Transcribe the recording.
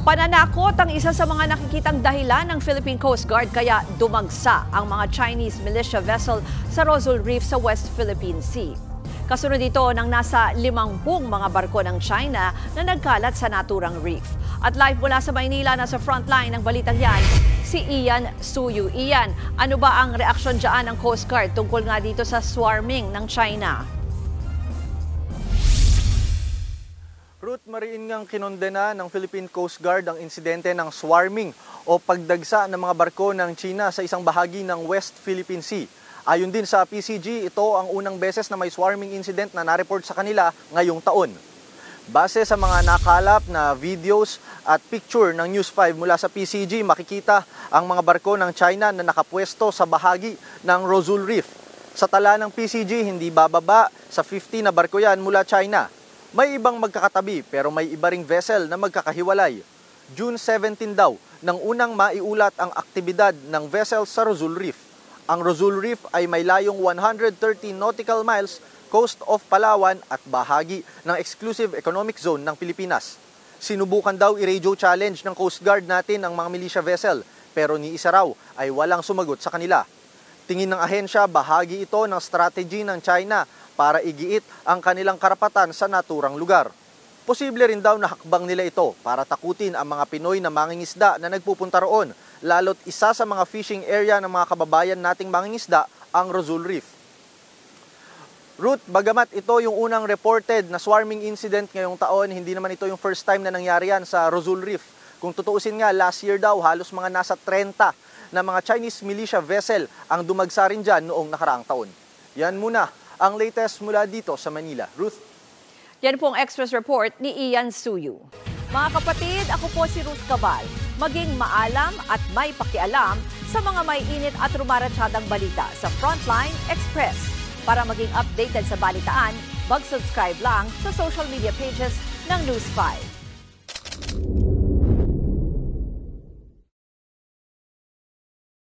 Pananakot ang isa sa mga nakikitang dahilan ng Philippine Coast Guard kaya dumagsa ang mga Chinese militia vessel sa Rosal Reef sa West Philippine Sea. Kasunod ito ng nasa 50 mga barko ng China na nagkalat sa naturang reef. At live mula sa Maynila na sa frontline ng balitang yan, si Ian Suyu. Ian, ano ba ang reaksyon dyan ng Coast Guard tungkol nga dito sa swarming ng China? Ruth, mariin ngang kinondena ng Philippine Coast Guard ang insidente ng swarming o pagdagsa ng mga barko ng China sa isang bahagi ng West Philippine Sea. Ayon din sa PCG, ito ang unang beses na may swarming incident na nareport sa kanila ngayong taon. Base sa mga nakalap na videos at picture ng News 5 mula sa PCG, makikita ang mga barko ng China na nakapwesto sa bahagi ng Rosal Reef. Sa tala ng PCG, hindi bababa sa 50 na barko yan mula China. May ibang magkakatabi pero may iba ring vessel na magkakahiwalay. June 17 daw nang unang maiulat ang aktibidad ng vessel sa Rosal Reef. Ang Rosal Reef ay may layong 130 nautical miles coast of Palawan at bahagi ng Exclusive Economic Zone ng Pilipinas. Sinubukan daw i-radio challenge ng Coast Guard natin ang mga militia vessel pero ni isa raw ay walang sumagot sa kanila. Tingin ng ahensya, bahagi ito ng strategy ng China para igiit ang kanilang karapatan sa naturang lugar. Posible rin daw na hakbang nila ito para takutin ang mga Pinoy na mangingisda na nagpupunta roon, lalo't isa sa mga fishing area ng mga kababayan nating mangingisda ang Rosal Reef. Ruth, bagamat ito yung unang reported na swarming incident ngayong taon, hindi naman ito yung first time na nangyari yan sa Rosal Reef. Kung tutuusin nga, last year daw halos mga nasa 30 na mga Chinese militia vessel ang dumagsa rin dyan noong nakaraang taon. Yan muna ang latest mula dito sa Manila. Ruth? Yan po ang Express Report ni Ian Suyu. Mga kapatid, ako po si Ruth Cabal. Maging maalam at may pakialam sa mga may init at rumaratsadang balita sa Frontline Express. Para maging updated sa balitaan, mag-subscribe lang sa social media pages ng News 5.